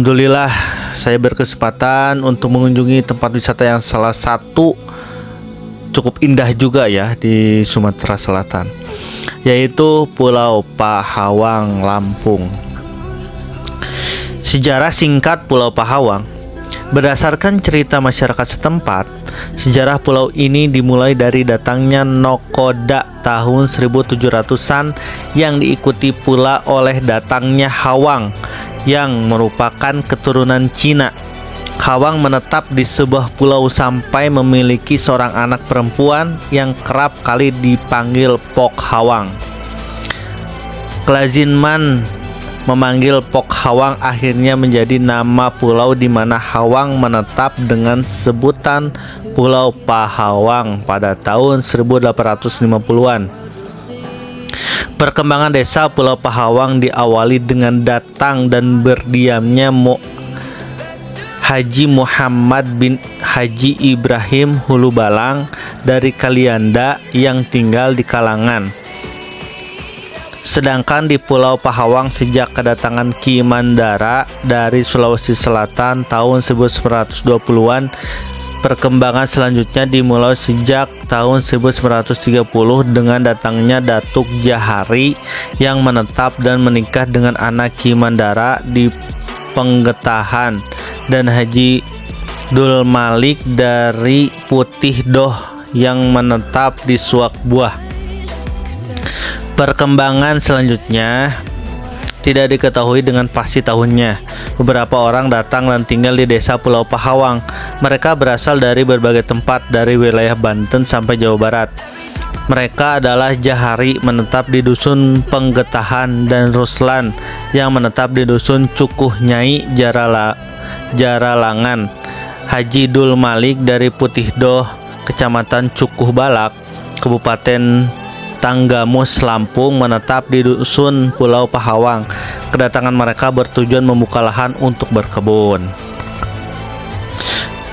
Alhamdulillah saya berkesempatan untuk mengunjungi tempat wisata yang salah satu cukup indah juga ya di Sumatera Selatan, yaitu Pulau Pahawang, Lampung. Sejarah singkat Pulau Pahawang. Berdasarkan cerita masyarakat setempat, sejarah pulau ini dimulai dari datangnya Nokoda tahun 1700-an yang diikuti pula oleh datangnya Hawang yang merupakan keturunan Cina. Hawang menetap di sebuah pulau sampai memiliki seorang anak perempuan yang kerap kali dipanggil Pok Hawang. Kelaziman memanggil Pok Hawang akhirnya menjadi nama pulau di mana Hawang menetap dengan sebutan Pulau Pahawang pada tahun 1850-an. Perkembangan desa Pulau Pahawang diawali dengan datang dan berdiamnya Haji Muhammad bin Haji Ibrahim Hulubalang dari Kalianda yang tinggal di Kalangan. Sedangkan di Pulau Pahawang sejak kedatangan Ki Mandara dari Sulawesi Selatan tahun 1920-an, perkembangan selanjutnya dimulai sejak tahun 1930 dengan datangnya Datuk Jahari yang menetap dan menikah dengan anak Ki Mandara di Penggetahan dan Haji Dul Malik dari Putih Doh yang menetap di Suak Buah. Perkembangan selanjutnya tidak diketahui dengan pasti tahunnya. Beberapa orang datang dan tinggal di desa Pulau Pahawang. Mereka berasal dari berbagai tempat dari wilayah Banten sampai Jawa Barat. Mereka adalah Jahari menetap di Dusun Penggetahan dan Ruslan yang menetap di Dusun Cukuh Nyai Jaralangan. Haji Dul Malik dari Putih Doh, Kecamatan Cukuh Balak, Kabupaten Tanggamus, Lampung menetap di Dusun Pulau Pahawang. Kedatangan mereka bertujuan membuka lahan untuk berkebun.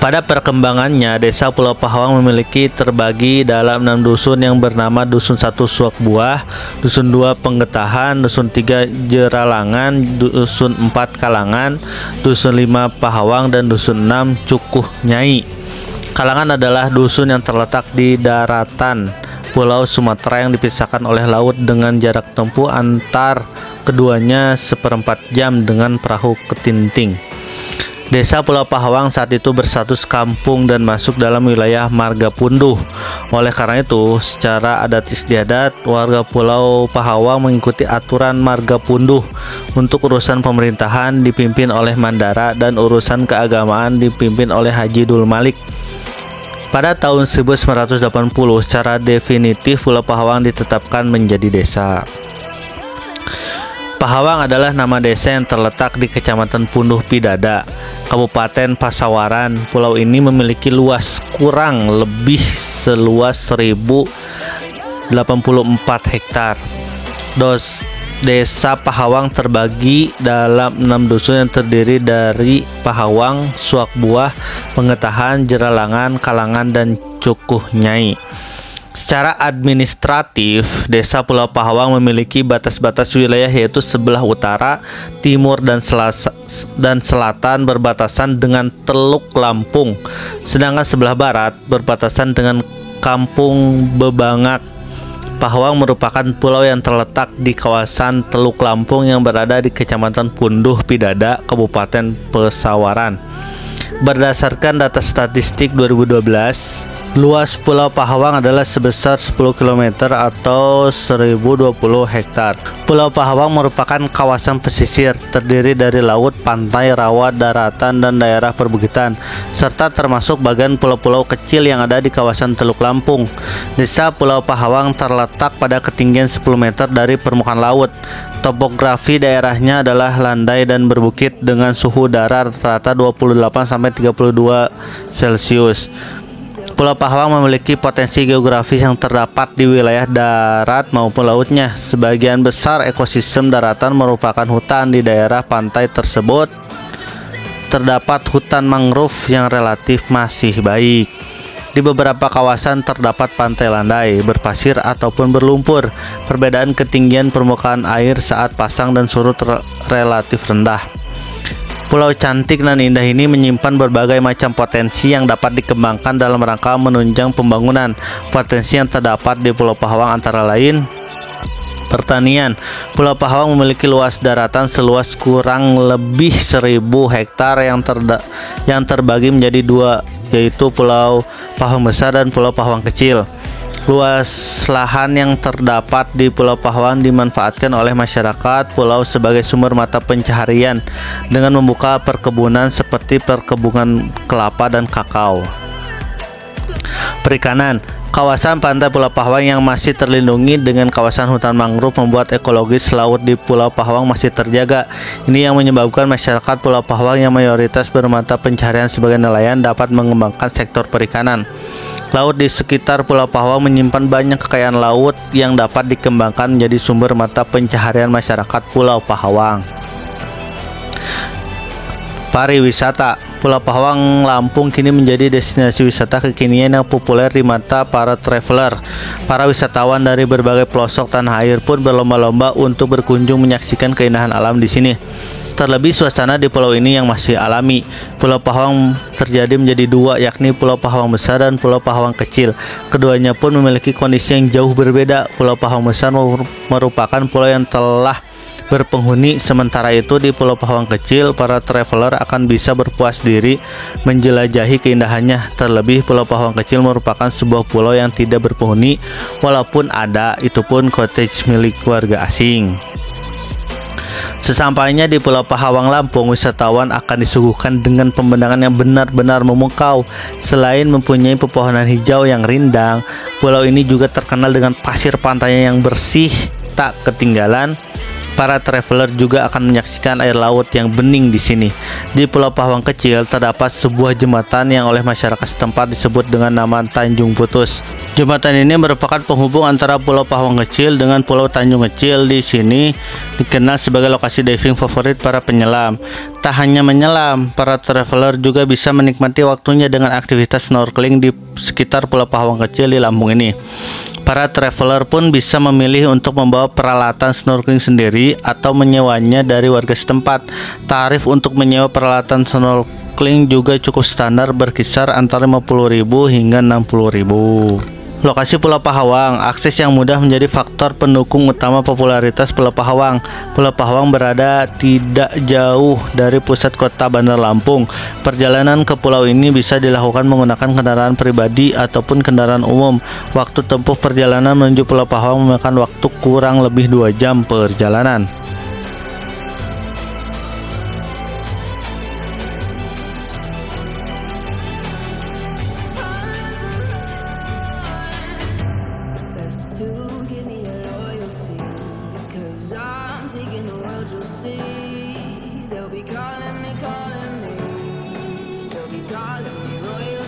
Pada perkembangannya, desa Pulau Pahawang memiliki terbagi dalam 6 dusun yang bernama Dusun 1 Suak Buah, Dusun 2 Penggetahan, Dusun 3 Jeralangan, Dusun 4 Kalangan, Dusun 5 Pahawang, dan Dusun 6 Cukuh Nyai. Kalangan adalah dusun yang terletak di daratan Pulau Sumatera yang dipisahkan oleh laut dengan jarak tempuh antar keduanya 1/4 jam dengan perahu ketinting. Desa Pulau Pahawang saat itu berstatus kampung dan masuk dalam wilayah Marga Punduh. Oleh karena itu, secara adat istiadat, warga Pulau Pahawang mengikuti aturan Marga Punduh. Untuk urusan pemerintahan dipimpin oleh Mandara dan urusan keagamaan dipimpin oleh Haji Dul Malik. Pada tahun 1980, secara definitif Pulau Pahawang ditetapkan menjadi desa. Pahawang adalah nama desa yang terletak di Kecamatan Punduh Pidada, Kabupaten Pasawaran. Pulau ini memiliki luas kurang lebih seluas 1084 hektar. Desa Pahawang terbagi dalam 6 dusun yang terdiri dari Pahawang, Suak Buah, Penggetahan, Jeralangan, Kalangan, dan Cukuh Nyai. Secara administratif, desa Pulau Pahawang memiliki batas-batas wilayah yaitu sebelah utara, timur, dan selatan berbatasan dengan Teluk Lampung, sedangkan sebelah barat berbatasan dengan Kampung Bebangak. Pahawang merupakan pulau yang terletak di kawasan Teluk Lampung yang berada di Kecamatan Punduh Pidada, Kabupaten Pasawaran. Berdasarkan data statistik 2012, luas Pulau Pahawang adalah sebesar 10 km atau 1020 hektar. Pulau Pahawang merupakan kawasan pesisir terdiri dari laut, pantai, rawa, daratan, dan daerah perbukitan, serta termasuk bagian pulau-pulau kecil yang ada di kawasan Teluk Lampung. Desa Pulau Pahawang terletak pada ketinggian 10 meter dari permukaan laut. Topografi daerahnya adalah landai dan berbukit dengan suhu udara rata-rata 28-32 Celcius. Pulau Pahawang memiliki potensi geografis yang terdapat di wilayah darat maupun lautnya. Sebagian besar ekosistem daratan merupakan hutan. Di daerah pantai tersebut terdapat hutan mangrove yang relatif masih baik. Di beberapa kawasan terdapat pantai landai, berpasir ataupun berlumpur. Perbedaan ketinggian permukaan air saat pasang dan surut relatif rendah. Pulau cantik dan indah ini menyimpan berbagai macam potensi yang dapat dikembangkan dalam rangka menunjang pembangunan. Potensi yang terdapat di Pulau Pahawang antara lain pertanian. Pulau Pahawang memiliki luas daratan seluas kurang lebih 1.000 hektar yang terbagi menjadi dua, yaitu Pulau Pahawang Besar dan Pulau Pahawang Kecil. Luas lahan yang terdapat di Pulau Pahawang dimanfaatkan oleh masyarakat pulau sebagai sumber mata pencaharian dengan membuka perkebunan seperti perkebunan kelapa dan kakao. Perikanan. Kawasan pantai Pulau Pahawang yang masih terlindungi dengan kawasan hutan mangrove membuat ekologis laut di Pulau Pahawang masih terjaga. Ini yang menyebabkan masyarakat Pulau Pahawang yang mayoritas bermata pencaharian sebagai nelayan dapat mengembangkan sektor perikanan. Laut di sekitar Pulau Pahawang menyimpan banyak kekayaan laut yang dapat dikembangkan menjadi sumber mata pencaharian masyarakat Pulau Pahawang. Pariwisata. Pulau Pahawang, Lampung kini menjadi destinasi wisata kekinian yang populer di mata para traveler. Para wisatawan dari berbagai pelosok tanah air pun berlomba-lomba untuk berkunjung menyaksikan keindahan alam di sini. Terlebih suasana di pulau ini yang masih alami. Pulau Pahawang terjadi menjadi dua, yakni Pulau Pahawang Besar dan Pulau Pahawang Kecil. Keduanya pun memiliki kondisi yang jauh berbeda. Pulau Pahawang Besar merupakan pulau yang telah berpenghuni, sementara itu di Pulau Pahawang Kecil para traveler akan bisa berpuas diri menjelajahi keindahannya. Terlebih Pulau Pahawang Kecil merupakan sebuah pulau yang tidak berpenghuni, walaupun ada, itu pun cottage milik warga asing. Sesampainya di Pulau Pahawang, Lampung, wisatawan akan disuguhkan dengan pemandangan yang benar-benar memukau. Selain mempunyai pepohonan hijau yang rindang, pulau ini juga terkenal dengan pasir pantainya yang bersih tak ketinggalan. Para traveler juga akan menyaksikan air laut yang bening di sini. Di Pulau Pahawang Kecil terdapat sebuah jembatan yang oleh masyarakat setempat disebut dengan nama Tanjung Putus. Jembatan ini merupakan penghubung antara Pulau Pahawang Kecil dengan Pulau Tanjung Kecil. Di sini dikenal sebagai lokasi diving favorit para penyelam. Tak hanya menyelam, para traveler juga bisa menikmati waktunya dengan aktivitas snorkeling di sekitar Pulau Pahawang Kecil di Lampung ini. Para traveler pun bisa memilih untuk membawa peralatan snorkeling sendiri atau menyewanya dari warga setempat. Tarif untuk menyewa peralatan snorkeling juga cukup standar, berkisar antara 50.000 hingga 60.000. Lokasi Pulau Pahawang, akses yang mudah menjadi faktor pendukung utama popularitas Pulau Pahawang. Pulau Pahawang berada tidak jauh dari pusat kota Bandar Lampung. Perjalanan ke pulau ini bisa dilakukan menggunakan kendaraan pribadi ataupun kendaraan umum. Waktu tempuh perjalanan menuju Pulau Pahawang memakan waktu kurang lebih 2 jam perjalanan. They'll be calling me, calling me. They'll be calling me royal.